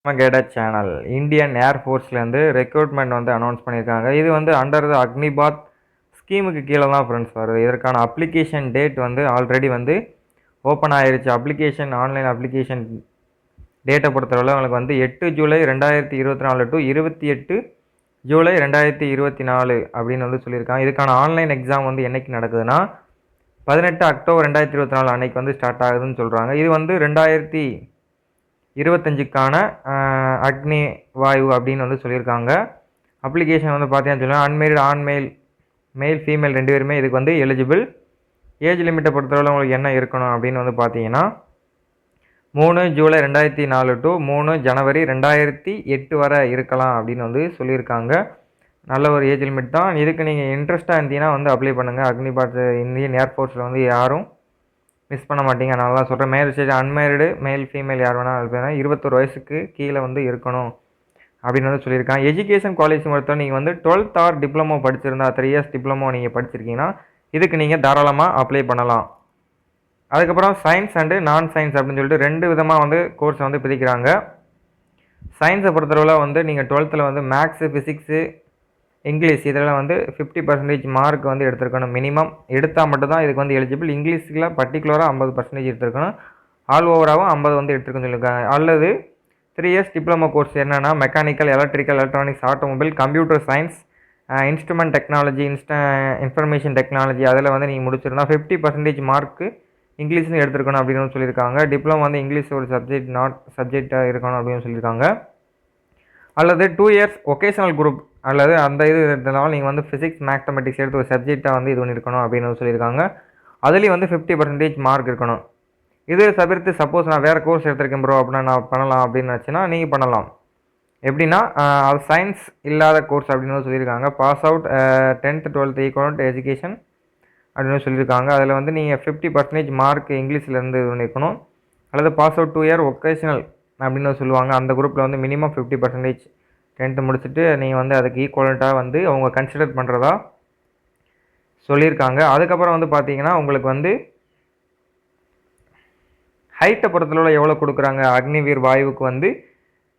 Guided channel Indian ஏர்ஃபோர்ஸ்லேருந்து recruitment வந்து announce பண்ணியிருக்காங்க. இது வந்து அண்டர் த அக்னிபாத் ஸ்கீமுக்கு கீழே தான் ஃப்ரெண்ட்ஸ் வருது. இதற்கான அப்ளிகேஷன் டேட் வந்து ஆல்ரெடி வந்து ஓப்பன் ஆயிருச்சு. ஆன்லைன் அப்ளிகேஷன் டேட்டை பொறுத்தவரை உங்களுக்கு வந்து 8 ஜூலை 2024 டு 28 ஜூலை 2024 அப்படின்னு வந்து சொல்லியிருக்காங்க. இதுக்கான ஆன்லைன் எக்ஸாம் வந்து என்னைக்கு நடக்குதுன்னா 18 அக்டோபர் 2024 அன்னைக்கு வந்து ஸ்டார்ட் ஆகுதுன்னு சொல்கிறாங்க. இது வந்து 2025க்கான அக்னி வாயு அப்படின்னு வந்து சொல்லியிருக்காங்க. அப்ளிகேஷன் வந்து பார்த்தீங்கன்னு சொன்னால் அன்மேரிட் மேல் ஃபீமேல் 2 பேருமே இதுக்கு வந்து எலிஜிபிள். ஏஜ் லிமிட்டை பொறுத்தவரை உங்களுக்கு என்ன இருக்கணும் அப்படின்னு வந்து பார்த்தீங்கன்னா 3 ஜூலை 2004 டு 3 ஜனவரி 2008 வரை இருக்கலாம் அப்படின்னு வந்து சொல்லியிருக்காங்க. நல்ல ஒரு ஏஜ் லிமிட் தான். இதுக்கு நீங்கள் இன்ட்ரெஸ்ட்டாக இருந்தீங்கன்னா வந்து அப்ளை பண்ணுங்கள். அக்னிபாத் இந்தியன் ஏர்ஃபோர்ஸில் வந்து யாரும் மிஸ் பண்ண மாட்டீங்க. நான் தான் சொல்கிறேன். அன்மேரிடு மேல் ஃபீமேல் யார் வேணால் அனுப்பினா 21 வயசுக்கு கீழே வந்து இருக்கணும் அப்படின்னு வந்து சொல்லியிருக்காங்க. எஜுகேஷன் குவாலிஃபிகேஷன் பொறுத்தவரை நீங்கள் வந்து 12th ஆர் டிப்ளமோ படிச்சிருந்தா 3 இயர்ஸ் டிப்ளமோ நீங்கள் படிச்சிருக்கீங்கன்னா இதுக்கு நீங்கள் தாராளமாக அப்ளை பண்ணலாம். அதுக்கப்புறம் சயின்ஸ் அண்டு நான் சயின்ஸ் அப்படின்னு சொல்லிட்டு 2 விதமாக வந்து கோர்ஸ் வந்து பிரிக்கிறாங்க. சயின்ஸை பொறுத்தளவில் வந்து நீங்கள் 12th வந்து மேக்ஸு, ஃபிசிக்ஸு, இங்கிலீஷ் இதெல்லாம் வந்து 50% மார்க் வந்து எடுத்துருக்கணும். மினிமம் எடுத்தால் மட்டும்தான் இதுக்கு வந்து எலிஜிபிள். இங்கிலீஷில் பர்டிகுலராக 50% எடுத்துருக்கணும். ஆல் ஓவராகவும் 50 வந்து எடுத்துருக்குன்னு சொல்லியிருக்காங்க. அல்லது 3 இயர்ஸ் டிப்ளமோ கோர்ஸ் என்னென்னா mechanical, electrical, electronics, automobile, computer science, instrument technology, information technology அதில் வந்து நீங்கள் முடிச்சிருந்தா 50% மார்க்கு இங்கிலீஷ்னு எடுத்துருக்கணும் அப்படின்னு சொல்லியிருக்காங்க. டிப்ளமோ வந்து இங்கிலீஷ் ஒரு சப்ஜெக்டாக இருக்கணும் அப்படின்னு சொல்லியிருக்காங்க. அல்லது 2 இயர்ஸ் ஒகேஷனல் குரூப் அல்லது அந்த இது இருந்தாலும் நீங்கள் வந்து ஃபிசிக்ஸ், மேத்தமெட்டிக்ஸ் எடுத்து ஒரு சப்ஜெக்டாக வந்து இது பண்ணியிருக்கணும் அப்படின்னு சொல்லியிருக்காங்க. அதுலேயும் வந்து 50% மார்க் இருக்கணும். இது தவிர்த்து சப்போஸ் நான் வேறு கோர்ஸ் எடுத்திருக்கேன் ப்ரோ அப்படின்னா நான் பண்ணலாம் அப்படின்னு நினச்சின்னா நீங்கள் பண்ணலாம். எப்படின்னா அது சயின்ஸ் இல்லாத கோர்ஸ் அப்படின்னு சொல்லியிருக்காங்க. Pass out 10th 12th equivalent education அப்படின்னு சொல்லியிருக்காங்க. அதில் வந்து நீங்கள் 50% மார்க் இங்கிலீஷ்லேருந்து இது பண்ணியிருக்கணும். அல்லது பாஸ் அவுட் 2 இயர் ஒகேஷனல் அப்படின்னு சொல்லுவாங்க. அந்த குரூப்பில் வந்து மினிமம் 50% 10th முடிச்சுட்டு நீங்கள் வந்து அதுக்கு ஈக்குவலண்ட்டாக வந்து அவங்க கன்சிடர் பண்ணுறதா சொல்லியிருக்காங்க. அதுக்கப்புறம் வந்து பார்த்தீங்கன்னா உங்களுக்கு வந்து ஹைட்டை பொறுத்தளவில் எவ்வளோ கொடுக்குறாங்க. அக்னிவீர் வாயுவுக்கு வந்து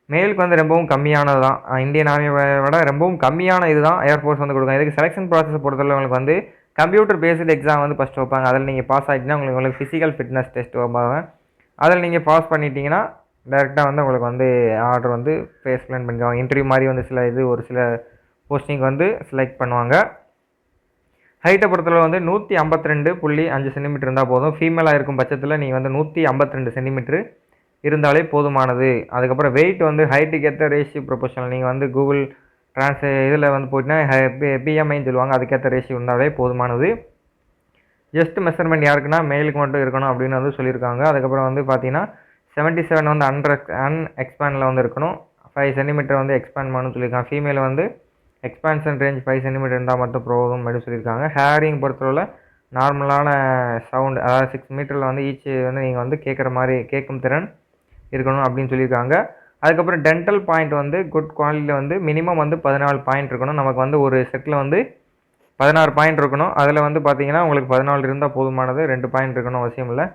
மேலுக்கு வந்து ரொம்பவும் கம்மியானது தான். இந்தியன் ஆர்மியை விட ரொம்பவும் கம்மியான இது தான் ஏர்ஃபோர்ஸ் வந்து கொடுக்குறாங்க. இதுக்கு செலெக்ஷன் ப்ராசஸ் பொறுத்தளவு உங்களுக்கு வந்து கம்ப்யூட்டர் பேஸ்டு எக்ஸாம் வந்து ஃபஸ்ட்டு வைப்பாங்க. அதில் நீங்கள் பாஸ் ஆகிட்டிங்கன்னா உங்களுக்கு ஃபிசிக்கல் ஃபிட்னஸ் டெஸ்ட் வைப்பாங்க. அதில் நீங்கள் பாஸ் பண்ணிட்டீங்கன்னா டேரெக்டாக வந்து உங்களுக்கு வந்து ஆர்டர் வந்து பிளேஸ்மெண்ட் பண்ணிடுவாங்க. இன்டர்வியூ மாதிரி வந்து ஒரு சில போஸ்டிங் வந்து செலக்ட் பண்ணுவாங்க. ஹைட்டை பொறுத்தளவு வந்து 152.5 சென்டிமீட்டர் இருந்தால் போதும். ஃபீமேலாக இருக்கும் பட்சத்தில் நீங்கள் வந்து 152 சென்டிமீட்ரு இருந்தாலே போதுமானது. அதுக்கப்புறம் வெயிட் வந்து ஹைட்டுக்கு ஏற்ற ரேஷியோ ப்ரொபோஷனல் நீங்கள் வந்து கூகுள் இதில் வந்து போயிட்டீங்கன்னா பிஎம்ஐன்னு சொல்லுவாங்க. அதுக்கேற்ற ரேஷியோ இருந்தாலே போதுமானது. ஜஸ்ட் மெஷர்மெண்ட் யாருக்குன்னா மேலுக்கு மட்டும் இருக்கணும் அப்படின்னு வந்து சொல்லியிருக்காங்க. அதுக்கப்புறம் வந்து பார்த்தீங்கன்னா 77 வந்து அன்எக்ஸ்பேண்டில் வந்து இருக்கணும். 5 சென்டிமீட்டர் வந்து எக்ஸ்பேண்ட் பண்ணணும்னு சொல்லியிருக்காங்க. ஃபீமேல் வந்து எக்ஸ்பான்ஷன் ரேஞ்ச் 5 சென்டிமீட்டர் இருந்தால் மட்டும் போதும் அப்படின்னு சொல்லியிருக்காங்க. ஹேரிங் பொறுத்தவரை நார்மலான சவுண்ட் அதாவது 6 மீட்டரில் வந்து ஈச் வந்து நீங்கள் வந்து கேட்கும் திறன் இருக்கணும் அப்படின்னு சொல்லியிருக்காங்க. அதுக்கப்புறம் டென்டல் பாயிண்ட் வந்து குட் குவாலிட்டியில் வந்து மினிமம் வந்து 14 பாயிண்ட் இருக்கணும். நமக்கு வந்து ஒரு செட்டில் வந்து 16 பாயிண்ட் இருக்கணும். அதில் வந்து பார்த்தீங்கன்னா உங்களுக்கு 14 இருந்தால் போதுமானது. 2 பாயிண்ட் இருக்கணும் அவசியம் இல்லை.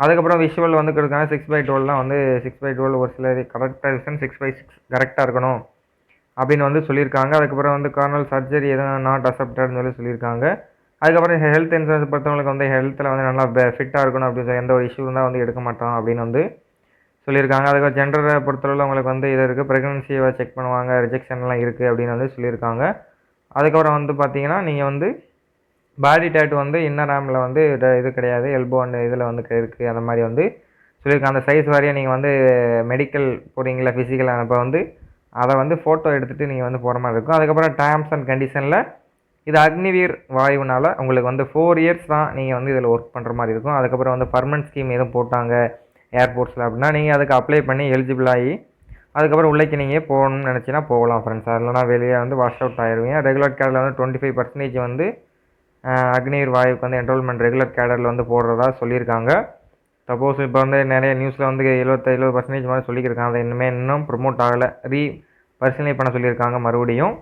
அதுக்கப்புறம் விஷுவல் வந்து கொடுக்காங்க 6/12 வந்து 6/12 ஒரு சில கரெக்டாக இருக்கும். 6/6 கரெக்டாக இருக்கணும் அப்படின்னு வந்து சொல்லியிருக்காங்க. அதுக்கப்புறம் வந்து கார்னல் சர்ஜரி எதுவும் நாட் அக்செப்டட்னு சொல்லியிருக்காங்க. அதுக்கப்புறம் ஹெல்த் இன்சூரன்ஸ் பொறுத்தவங்களுக்கு வந்து ஹெல்த்தில் வந்து நல்லா ஃபிட்டாக இருக்கணும் அப்படின்னு சொல்லி எந்த ஒரு இஷ்யூ இருந்தால் வந்து எடுக்க மாட்டோம் அப்படின்னு வந்து சொல்லியிருக்காங்க. அதுக்கப்புறம் ஜெண்டரை பொறுத்தளவில் உங்களுக்கு வந்து இது இருக்குது. ப்ரெக்னன்சியை செக் பண்ணுவாங்க. ரிஜெக்ஷன்லாம் இருக்குது அப்படின்னு வந்து சொல்லியிருக்காங்க. அதுக்கப்புறம் வந்து பார்த்தீங்கன்னா நீங்கள் வந்து பாடி டேட்டு வந்து இன்னர் ஆர்மில் வந்து இது கிடையாது. எல்போ அண்ட் இதில் வந்து இருக்குது. அந்த மாதிரி வந்து சொல்லியிருக்காங்க. அந்த சைஸ் வாரியாக நீங்கள் வந்து மெடிக்கல் போகிறீங்களா ஃபிசிக்கல் அப்போ வந்து அதை வந்து ஃபோட்டோ எடுத்துகிட்டு நீங்கள் வந்து போகிற மாதிரி இருக்கும். அதுக்கப்புறம் டேர்ம்ஸ் அண்ட் கண்டிஷனில் இது அக்னிவீர் வாயுனால உங்களுக்கு வந்து 4 இயர்ஸ் தான் நீங்கள் வந்து இதில் ஒர்க் பண்ணுற மாதிரி இருக்கும். அதுக்கப்புறம் வந்து பர்மனன்ட் ஸ்கீம் எதுவும் போட்டாங்க ஏர்போர்ட்ஸில் அப்படின்னா நீங்கள் அதுக்கு அப்ளை பண்ணி எலிஜிபிள் ஆகி அதுக்கப்புறம் உள்ளேக்கு நீங்கள் போகணும்னு நினச்சின்னா போகலாம் ஃப்ரெண்ட்ஸ். இல்லைனா வெளியே வந்து வாஷ் அவுட் ஆகிடுவீங்க. ரெகுலர் கேடரில் வந்து 25% வந்து அக்னிவீர் வாயுக்கு வந்து என்ரோல்மெண்ட் ரெகுலர் கேடரில் வந்து போடுறதா சொல்லியிருக்காங்க. சப்போஸ் இப்போ வந்து நிறைய நியூஸில் வந்து 70% மாதிரி சொல்லியிருக்காங்க. அதை இன்னும் ப்ரொமோட் ஆகலை. பரிசீலனை பண்ண சொல்லியிருக்காங்க. மறுபடியும்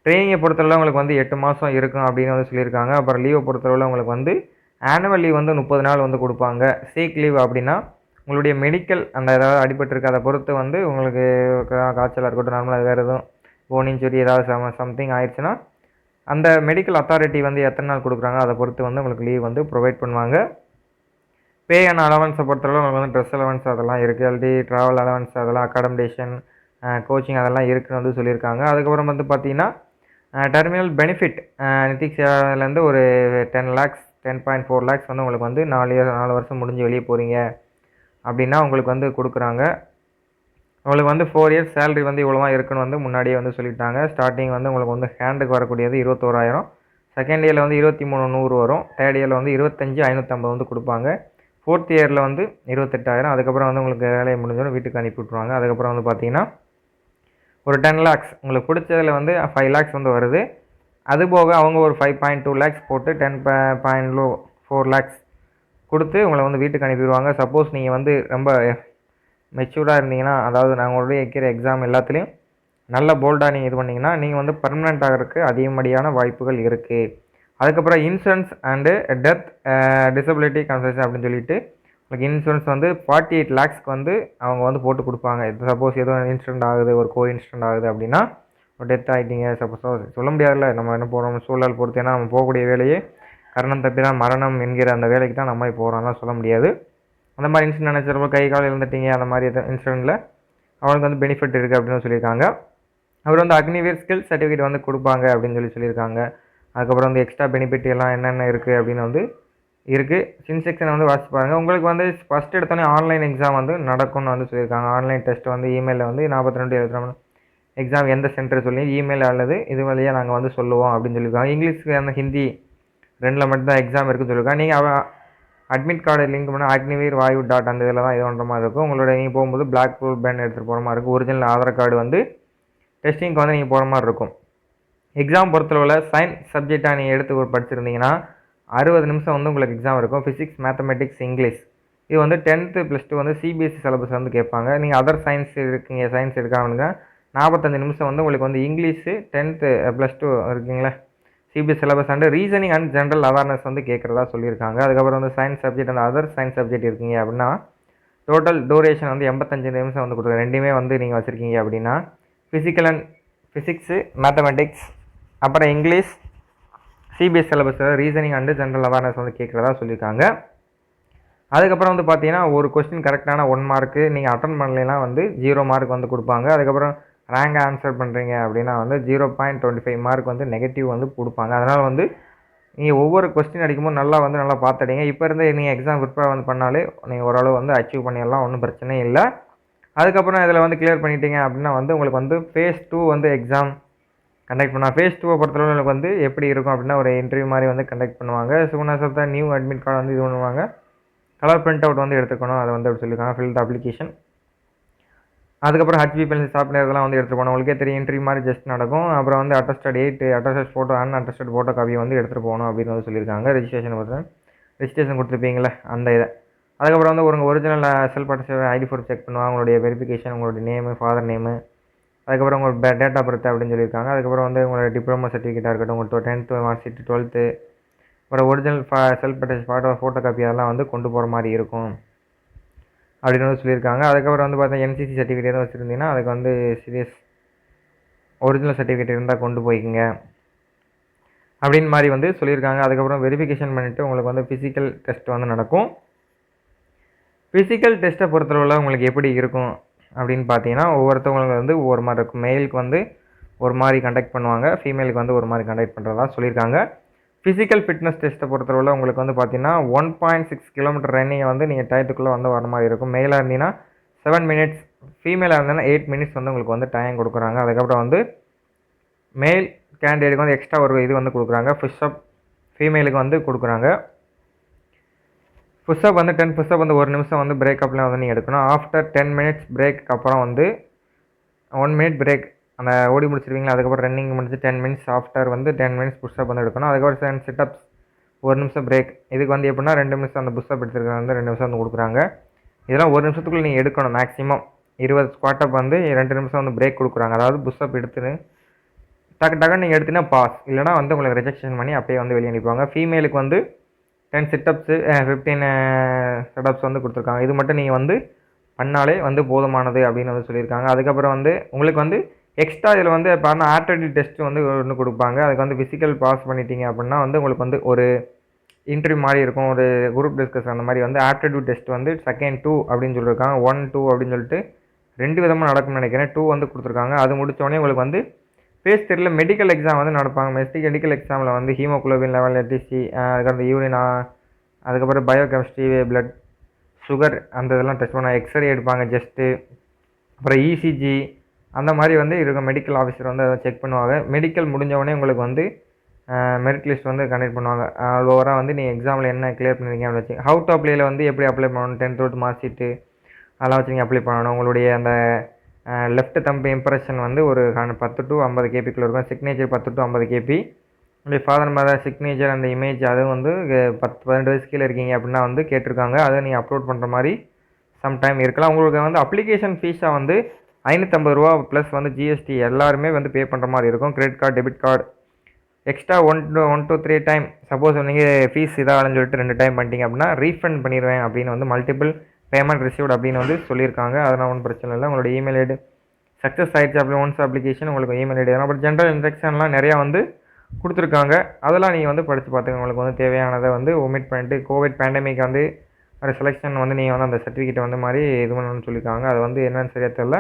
ட்ரைனிங்கை பொறுத்தளவு உங்களுக்கு வந்து 8 மாதம் இருக்கும் அப்படின்னு வந்து சொல்லியிருக்காங்க. அப்புறம் லீவை பொறுத்தளவில் உங்களுக்கு வந்து ஆனுவல் லீவ் வந்து 30 நாள் வந்து கொடுப்பாங்க. சீக் லீவ் அப்படின்னா உங்களுடைய மெடிக்கல் அந்த ஏதாவது அடிபட்டிருக்கு அதை பொறுத்து வந்து உங்களுக்கு காய்ச்சலாக இருக்கட்டும், நார்மலாக வேறு எதுவும் போன் இன்ஜுரி ஏதாவது சம்திங் ஆயிடுச்சுன்னா அந்த மெடிக்கல் அத்தாரிட்டி வந்து எத்தனை நாள் கொடுக்குறாங்க அதை பொறுத்து வந்து உங்களுக்கு லீவ் வந்து ப்ரொவைட் பண்ணுவாங்க. பே அண்ட் அலவன்ஸை பொறுத்தளவு உங்களுக்கு வந்து ட்ரெஸ் அலவன்ஸ் அதெல்லாம் இருக்குது, ஆல்ரெடி ட்ராவல் அலவன்ஸ் அதெல்லாம் அகாமடேஷன் கோச்சிங் அதெல்லாம் இருக்குன்னு வந்து சொல்லியிருக்காங்க. அதுக்கப்புறம் வந்து பார்த்தீங்கன்னா டெர்மினல் பெனிஃபிட் நிதிஷ்லேருந்து ஒரு 10 lakhs 10.4 lakhs வந்து உங்களுக்கு வந்து 4 வருஷம் முடிஞ்சு வெளியே போகிறீங்க அப்படின்னா உங்களுக்கு வந்து கொடுக்குறாங்க. உங்களுக்கு வந்து 4 years சேலரி வந்து இவ்வளோவா இருக்குன்னு வந்து முன்னாடியே வந்து சொல்லிட்டாங்க. ஸ்டார்டிங் வந்து உங்களுக்கு வந்து ஹேண்டுக்கு வரக்கூடியது 21,000, செகண்ட் இயரில் வந்து 23,100 வரும், தேர்ட் இயரில் வந்து 25,550 வந்து கொடுப்பாங்க, ஃபோர்த் இயரில் வந்து 28,000. அதுக்கப்புறம் வந்து உங்களுக்கு வேலையை முடிஞ்சோன்னு வீட்டுக்கு அனுப்பி விட்ருவாங்க. அதுக்கப்புறம் வந்து பார்த்தீங்கன்னா ஒரு 10 lakhs உங்களுக்கு பிடிச்சதில் வந்து 5 lakhs வந்து வருது. அதுபோக அவங்க ஒரு 5.2 lakhs போட்டு 10.4 lakhs கொடுத்து உங்களை வந்து வீட்டுக்கு அனுப்பிடுவாங்க. சப்போஸ் நீங்கள் வந்து ரொம்ப மெச்சூர்டாக இருந்தீங்கன்னா, அதாவது நாங்களுடைய வைக்கிற எக்ஸாம் எல்லாத்துலேயும் நல்ல போல்டாக நீங்கள் இது பண்ணிங்கன்னா நீங்கள் வந்து பர்மனெண்ட் ஆகிறதுக்கு அதிகப்படியான வாய்ப்புகள் இருக்குது. அதுக்கப்புறம் insurance and death disability consultation அப்படின்னு சொல்லிட்டு உங்களுக்கு இன்சூரன்ஸ் வந்து 48 lakhsக்கு வந்து அவங்க வந்து போட்டு கொடுப்பாங்க. சப்போஸ் எதுவும் இன்சிடென்ட் ஆகுது, ஒரு இன்சிடென்ட் ஆகுது அப்படின்னா, ஒரு டெத் ஆகிட்டீங்க சப்போஸ் சொல்ல முடியாதுல்ல, நம்ம என்ன போகிறோம் சூழல் பொறுத்து, ஏன்னா நம்ம போகக்கூடிய வேலையே கரணம் தப்பி தான் மரணம் என்கிற அந்த வேலைக்கு தான் நம்ம போகிறோம்லாம் சொல்ல முடியாது. அந்த மாதிரி இன்சிடென்ட் நினச்சிருப்போம், கை கால் இழந்துட்டீங்க, அந்த மாதிரி இன்சிடென்ட்டில் அவங்களுக்கு வந்து பெனிஃபிட் இருக்குது அப்படின்னு சொல்லியிருக்காங்க. அவர் வந்து அக்னிவீர் ஸ்கில் சர்டிஃபிகேட் வந்து கொடுப்பாங்க அப்படின்னு சொல்லியிருக்காங்க. அதுக்கப்புறம் வந்து எக்ஸ்ட்ரா பெனிஃபிட் எல்லாம் என்னென்ன இருக்குது அப்படின்னு வந்து இருக்குது. இன்ஸ்ட்ரக்ஷன் வந்து வாசிச்சு பாருங்கள். உங்களுக்கு வந்து ஃபஸ்ட் எடுத்தோடனே ஆன்லைன் எக்ஸாம் வந்து நடக்கும்னு வந்து சொல்லியிருக்காங்க. ஆன்லைன் டெஸ்ட் வந்து இமெயிலில் வந்து 42-73 எக்ஸாம் எந்த சென்டர் சொல்லி இமெயில் அல்லது இது வழியாக நாங்கள் வந்து சொல்லுவோம் அப்படின்னு சொல்லியிருக்காங்க. இங்கிலீஷ் அந்த ஹிந்தி ரெண்டில் மட்டும்தான் எக்ஸாம் இருக்குன்னு சொல்லியிருக்காங்க. நீங்கள் அட்மிட் கார்டு லிங்க் பண்ணால் அக்னிவீர் வாயு டாட் அந்த இதில் தான் இது பண்ணுற மாதிரி இருக்கும். உங்களோட நீங்கள் போகும்போது பிளாக் ப்ரூஃப் பேன் எடுத்துகிட்டு போகிற மாதிரி இருக்கும். ஒரிஜினல் ஆதார் கார்டு வந்து டெஸ்டிங்க்கு வந்து நீங்கள் போகிற மாதிரி இருக்கும். எக்ஸாம் பொறுத்தளவில் சயின்ஸ் சப்ஜெக்டாக நீங்கள் எடுத்து படிச்சிருந்தீங்கன்னா 60 நிமிஷம் வந்து உங்களுக்கு எக்ஸாம் இருக்கும். ஃபிசிக்ஸ், மேத்தமெட்டிக்ஸ், இங்கிலீஷ் இது வந்து 10th +2 வந்து சிபிஎஸ்சி சிலபஸ் வந்து கேட்பாங்க. நீங்கள் அதர் சயின்ஸ் இருக்கீங்க, சயின்ஸ் எடுக்காமங்க 45 நிமிஷம் வந்து உங்களுக்கு வந்து இங்கிலீஷு 10th +2 இருக்கீங்களா CBSE syllabus and reasoning and general awareness வந்து கேட்குறதா சொல்லியிருக்காங்க. அதுக்கப்புறம் வந்து சயின்ஸ் சப்ஜெக்ட் அந்த அதர் சயின்ஸ் சப்ஜெக்ட் இருக்கீங்க அப்படின்னா டோட்டல் டூரேஷன் வந்து 85 நிமிஷம் வந்து கொடுக்குறேன். ரெண்டுமே வந்து நீங்கள் வச்சுருக்கீங்க அப்படின்னா ஃபிசிக்கல் அண்ட் ஃபிசிக்ஸு, மேத்தமெட்டிக்ஸ், அப்புறம் இங்கிலீஷ், சிபிஎஸ் சிலபஸில் ரீசனிங் அண்டு ஜென்ரல் அவேர்னஸ் வந்து கேட்குறதா சொல்லியிருக்காங்க. அதுக்கப்புறம் வந்து பார்த்தீங்கன்னா ஒரு கொஸ்டின் கரெக்டான 1 மார்க்கு, நீங்கள் அட்டன் பண்ணலைன்னா வந்து 0 மார்க் வந்து கொடுப்பாங்க. அதுக்கப்புறம் ரேங்க் ஆன்சர் பண்ணுறீங்க அப்படின்னா வந்து 0.25 மார்க் வந்து நெகட்டிவ் வந்து கொடுப்பாங்க. அதனால் வந்து நீங்கள் ஒவ்வொரு கொஸ்டின் அடிக்கும்போது நல்லா பார்த்துடிங்க. இப்போ இருந்து நீங்கள் எக்ஸாம் ப்ரிப்பேர் வந்து பண்ணாலே நீங்கள் ஓரளவு வந்து அச்சீவ் பண்ணிடலாம், ஒன்றும் பிரச்சனை இல்லை. அதுக்கப்புறம் இதில் வந்து கிளியர் பண்ணிட்டீங்க அப்படின்னா வந்து உங்களுக்கு வந்து phase 2 வந்து எக்ஸாம் கண்டக்ட் பண்ணுவாங்க. phase 2 பொறுத்தளவு உங்களுக்கு வந்து எப்படி இருக்கும் அப்படின்னா ஒரு இன்டர்வியூ மாதிரி வந்து கண்டக்ட் பண்ணுவாங்க. Soon as of the new admit card வந்து இது பண்ணுவாங்க. கலர் பிரிண்ட் அவுட் வந்து எடுத்துக்கணும், அதை வந்து அப்படி சொல்லியிருக்காங்க, ஃபில் த அப்ளிகேஷன். அதுக்கப்புறம் ஹெச்பிஎல் சாஃப்ட்வேர் இதெல்லாம் வந்து எடுத்துகிட்டு போகணும். உங்களுக்கே தெரியும் இன்டர்வியூ மாதிரி ஜஸ்ட் நடக்கும். அப்புறம் வந்து attested 8 attested photo unattested photocopy வந்து எடுத்துகிட்டு போகணும் அப்படின்னு வந்து சொல்லியிருக்காங்க. ரெஜிஸ்ட்ரேஷன் கொடுத்துருப்பீங்களே அந்த இதை. அதுக்கப்புறம் வந்து ஒரு original self attested ID photo check பண்ணுவாங்க, உங்களுடைய வெரிஃபிகேஷன், உங்களுடைய நேமு, ஃபாதர் நேமு, அதுக்கப்புறம் உங்களோட டேட் ஆஃப் பர்த் அப்படின்னு சொல்லியிருக்காங்க. அதுக்கப்புறம் வந்து உங்களோட டிப்ளமோ சர்டிஃபிகேட்டாக இருக்கட்டும், உங்களோட 10th மார்க் ஷீட், 12th, ஒரு original self attest photo copy அதெல்லாம் வந்து கொண்டு போகிற மாதிரி இருக்கும் அப்படின்னு வந்து சொல்லியிருக்காங்க. அதுக்கப்புறம் வந்து பார்த்தா என்சிசி சர்டிஃபிகேட் எதுவும் வச்சுருந்தீங்கன்னா அதுக்கு வந்து சீரியஸ் ஒரிஜினல் சர்டிஃபிகேட் இருந்தால் கொண்டு போய்க்குங்க அப்படின்னு மாதிரி வந்து சொல்லியிருக்காங்க. அதுக்கப்புறம் வெரிஃபிகேஷன் பண்ணிவிட்டு உங்களுக்கு வந்து ஃபிசிக்கல் டெஸ்ட் வந்து நடக்கும். ஃபிசிக்கல் டெஸ்ட்டை பொறுத்தளவில் உங்களுக்கு எப்படி இருக்கும் அப்படின்னு பார்த்தீங்கன்னா ஒவ்வொருத்தவங்களுக்கு வந்து ஒவ்வொரு மாதிரி இருக்கும். மெயிலுக்கு வந்து ஒரு மாதிரி கண்டக்ட் பண்ணுவாங்க, ஃபீமேலுக்கு வந்து ஒரு மாதிரி கண்டக்ட் பண்ணுறதா சொல்லியிருக்காங்க. ஃபிசிக்கல் ஃபிட்னஸ் டெஸ்ட்டை பொறுத்தளவில் உங்களுக்கு வந்து பார்த்தீங்கன்னா 1.6 கிலோமீட்டர் ரன்னிங்கை வந்து நீங்கள் டயத்துக்குள்ளே வந்து வர மாதிரி இருக்கும். மேலாக இருந்தீங்கன்னா 7 minutes, ஃபீமேலாக இருந்தீங்கன்னா 8 minutes வந்து உங்களுக்கு வந்து டைம் கொடுக்குறாங்க. அதுக்கப்புறம் வந்து மேல் கேண்டிடேட்டுக்கு வந்து எக்ஸ்ட்ரா ஒரு இது வந்து கொடுக்குறாங்க, புஷ்அப் ஃபீமேலுக்கு வந்து கொடுக்குறாங்க. புஷ்அப் வந்து 10 புஷ்அப் வந்து 1 நிமிஷம் வந்து பிரேக்கப்லாம் வந்து நீங்கள் எடுக்கணும். ஆஃப்டர் 10 minutes பிரேக்கு அப்புறம் வந்து 1 minute பிரேக் அந்த ஓடி முடிச்சிருவீங்களா, அதுக்கப்புறம் ரன்னிங் முடிச்சு 10 minutes ஆஃப்டர் வந்து 10 minutes புஷ்அப் வந்து எடுக்கணும். அதுக்கப்புறம் 7 சிட்டப்ஸ் 1 நிமிஷம் பிரேக். இதுக்கு வந்து எப்படின்னா 2 நிமிஷம் அந்த புஷ்அப் எடுத்துருக்க வந்து 2 நிமிஷம் வந்து கொடுக்குறாங்க. இதெல்லாம் 1 நிமிஷத்துக்குள்ளே நீங்கள் எடுக்கணும். மேக்ஸிமம் 20 ஸ்குவாட்டப் வந்து 2 நிமிஷம் வந்து பிரேக் கொடுக்குறாங்க. அதாவது புஷ்அப் எடுத்துன்னு டக்குன்னு நீங்கள் எடுத்தீங்கன்னா பாஸ், இல்லைனா வந்து உங்களுக்கு ரிஜெக்ஷன் பண்ணி அப்படியே வந்து வெளியே அனுப்புவாங்க. ஃபீமேலுக்கு வந்து 10 சிட்டப்ஸு 15 செட்டப்ஸ் வந்து கொடுத்துருக்காங்க. இது மட்டும் நீங்கள் வந்து பண்ணாலே வந்து போதுமானது அப்படின்னு வந்து சொல்லியிருக்காங்க. அதுக்கப்புறம் வந்து உங்களுக்கு வந்து எக்ஸ்ட்ரா இதில் வந்து பார்த்தா ஆப்டிடியூட் டெஸ்ட் வந்து ஒன்று கொடுப்பாங்க. அதுக்கு வந்து ஃபிசிக்கல் பாஸ் பண்ணிட்டீங்க அப்படின்னா வந்து உங்களுக்கு வந்து ஒரு இன்டர்வியூ மாதிரி இருக்கும். ஒரு குரூப் டிஸ்கஷன் அந்த மாதிரி வந்து ஆப்டிடியூட் டெஸ்ட் வந்து செகண்ட் 2 அப்படின்னு சொல்லியிருக்காங்க. 1, 2 அப்படின்னு சொல்லிட்டு 2 விதமாக நடக்கும்னு நினைக்கிறேன். 2 வந்து கொடுத்துருக்காங்க. அது முடித்தோடனே உங்களுக்கு வந்து ஃபேஸ் 3ல மெடிக்கல் எக்ஸாம் வந்து நடப்பாங்க. மெடிக்கல் எக்ஸாமில் வந்து ஹீமோகுளோபின் லெவல், எல்டிசி, அதுக்கப்புறம் யூரின், அதுக்கப்புறம் பயோகெமிஸ்ட்ரி, பிளட் சுகர் அந்த இதெல்லாம் டெஸ்ட் பண்ண எக்ஸ்ரே எடுப்பாங்க ஜஸ்ட்டு. அப்புறம் இசிஜி அந்த மாதிரி வந்து இருக்க மெடிக்கல் ஆஃபீஸர் வந்து அதை செக் பண்ணுவாங்க. மெடிக்கல் முடிஞ்சவொடனே உங்களுக்கு வந்து மெரிட் லிஸ்ட் வந்து கண்டக்ட் பண்ணுவாங்க. ஓவராக வந்து நீங்கள் எக்ஸாமில் என்ன கிளியர் பண்ணிருக்கீங்க அப்படின்னு வச்சு ஹவு டு அப்ளைல வந்து எப்படி அப்ளை பண்ணணும், 10th மார்க் ஷீட்டு அதெல்லாம் வச்சு நீங்கள் அப்ளை பண்ணணும். உங்களுடைய அந்த லெஃப்ட் தம்பு இம்ப்ரெஷன் வந்து ஒரு 10 to 50 கேபிக்குள்ளே இருக்கும். Signature 10 to 50 KB. உங்களுடைய ஃபாதர் மதர் சிக்னேச்சர் அந்த இமேஜ் அதுவும் வந்து 10-12 வயசு கீழே இருக்கீங்க அப்படின்னா வந்து கேட்டிருக்காங்க. அதை நீங்கள் அப்லோட் பண்ணுற மாதிரி சம்டைம் இருக்கலாம். உங்களுக்கு வந்து அப்ளிகேஷன் ஃபீஸாக வந்து ரூ. 550 ப்ளஸ் வந்து ஜிஎஸ்டி எல்லாருமே வந்து பே பண்ணுற மாதிரி இருக்கும். Credit card, debit card extra 1 to 3 time suppose நீங்கள் ஃபீஸ் இதாகலன்னு சொல்லிட்டு 2 டைம் பண்ணிட்டீங்க அப்படின்னா ரீஃபண்ட் பண்ணிடுவேன் அப்படின்னு வந்து மல்டிபிள் பேமெண்ட் ரிசீவ்ட் அப்படின்னு வந்து சொல்லியிருக்காங்க. அதெல்லாம் ஒன்றும் பிரச்சனை இல்லை. உங்களோட இமெயில் ஐடி சக்ஸஸ் ஆகிடுச்சு அப்படி ஒன்ஸ் அப்ளிகேஷன் உங்களுக்கு இமெயில் ஐடி தான். பட் ஜென்ரல் இன்ஸ்ட்ரக்ஷன்லாம் நிறையா வந்து கொடுத்துருக்காங்க. அதெல்லாம் நீங்கள் வந்து படித்து பார்த்துங்க. உங்களுக்கு வந்து தேவையானதை வந்து ஒமிட் பண்ணிட்டு கோவிட் பேண்டமிக் வந்து ஒரு செலெக்ஷன் வந்து நீங்கள் வந்து அந்த சர்டிஃபிகேட் வந்து மாதிரி இது பண்ணணும்னு சொல்லியிருக்காங்க. அது வந்து என்னன்னு சரியாக தெரியல.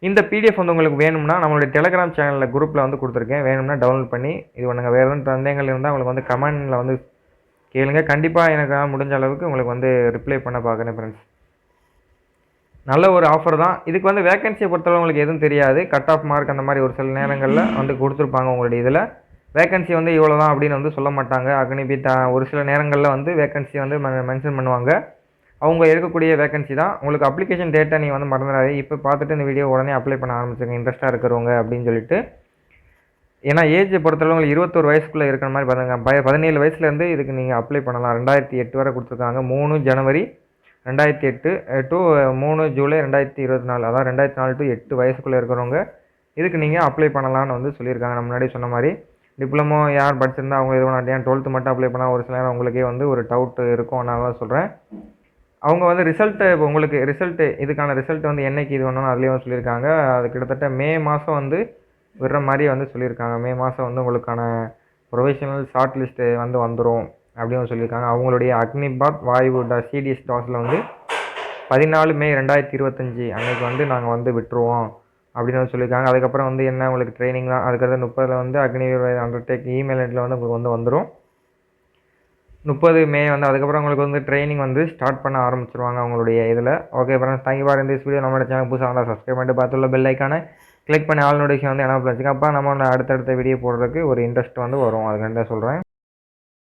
இந்த பிடிஎஃப் வந்து உங்களுக்கு வேணும்னா நம்மளுடைய டெலகிராம் சேனலில் குரூப்பில் வந்து கொடுத்துருக்கேன். வேணும்னா டவுன்லோட் பண்ணி இது பண்ணுங்க. வேறு எதுவும் சந்தேகங்கள் இருந்தால் உங்களுக்கு வந்து கமெண்டில் வந்து கேளுங்க. கண்டிப்பாக எனக்கு முடிஞ்ச அளவுக்கு உங்களுக்கு வந்து ரிப்ளை பண்ண பார்க்குறேன் ஃப்ரெண்ட்ஸ். நல்ல ஒரு ஆஃபர் தான். இதுக்கு வந்து வேகன்சியை பொறுத்தவரை உங்களுக்கு எதுவும் தெரியாது. கட் ஆஃப் மார்க் அந்த மாதிரி ஒரு சில நேரங்களில் வந்து கொடுத்துருப்பாங்க. உங்களுடைய இதில் வேகன்சி வந்து இவ்வளோ தான் அப்படின்னு வந்து சொல்ல மாட்டாங்க. அக்னிபீத் ஒரு சில நேரங்களில் வந்து வேகன்சி வந்து மென்ஷன் பண்ணுவாங்க. அவங்க இருக்கக்கூடிய வேகன்சி தான். உங்களுக்கு அப்ளிகேஷன் டேட்டா நீங்கள் வந்து மறந்துடாது. இப்போ பார்த்துட்டு இந்த வீடியோ உடனே அப்ளை பண்ண ஆரம்பிச்சுங்க இன்ட்ரெஸ்ட்டாக இருக்கிறவங்க அப்படின்னு சொல்லிட்டு. ஏன்னா ஏஜை பொறுத்தளவு உங்களுக்கு 21 வயசுக்குள்ளே இருக்கிற மாதிரி பாருங்க. 17 வயசுலேருந்து இதுக்கு நீங்கள் அப்ளை பண்ணலாம். 2008 வரை கொடுத்துருக்காங்க. 3 ஜனவரி 2008 டு 3 ஜூலை 2024 அதாவது 2004 to 8 வயசுக்குள்ளே இருக்கிறவங்க இதுக்கு நீங்கள் அப்ளை பண்ணலான்னு வந்து சொல்லியிருக்காங்க. நான் முன்னாடி சொன்ன மாதிரி டிப்ளமோ யார் படிச்சிருந்தா அவங்க இது பண்ணாட்டியா 12th மட்டும் அப்ளை பண்ணால் ஒரு சில நேரம் உங்களுக்கே வந்து ஒரு டவுட் இருக்கும். அதனால தான் சொல்கிறேன். அவங்க வந்து ரிசல்ட்டு இப்போ உங்களுக்கு இதுக்கான ரிசல்ட் வந்து என்னைக்கு இது பண்ணணும் அதுலேயும் சொல்லியிருக்காங்க. அது கிட்டத்தட்ட மே மாதம் வந்து விடுற மாதிரி வந்து சொல்லியிருக்காங்க. மே மாதம் வந்து உங்களுக்கான ப்ரொஃபஷனல் ஷார்ட் லிஸ்ட்டு வந்து வந்துடும் அப்படின்னு சொல்லியிருக்காங்க. அவங்களுடைய அக்னிபாத் வாயு சிடிஎஸ் டாஸில் வந்து 14 மே 2025 அன்றைக்கி வந்து நாங்கள் வந்து விட்டுருவோம் அப்படின்னு வந்து சொல்லியிருக்காங்க. அதுக்கப்புறம் வந்து என்ன உங்களுக்கு ட்ரைனிங் தான். அதுக்கப்புறம் 30 வந்து அக்னிவீர் அண்டர்டேக் இமெயில் ஐடியில் வந்து உங்களுக்கு வந்துடும். 30 மே வந்து அதுக்கப்புறம் உங்களுக்கு வந்து ட்ரைனிங் வந்து ஸ்டார்ட் பண்ண ஆரம்பிச்சிருவாங்க அவங்களுடைய இதில். ஓகே ஃப்ரெண்ட்ஸ், தேங்க்யூ ஃபார் இந்த வீடியோ. நம்மளோட சேனல் புதுசாக இருந்தால் சப்ஸ்கிரைப் பண்ணிட்டு பார்த்துள்ள பெல் ஐக்கானை கிளிக் பண்ணி ஆல் நோட்டிஃபிகேஷன் வந்து என்ன வச்சுங்க. அப்போ நம்ம அடுத்தடுத்த வீடியோ போடுறதுக்கு ஒரு இன்ட்ரெஸ்ட் வந்து வரும். அதுக்காண்டி தான் சொல்கிறேன்.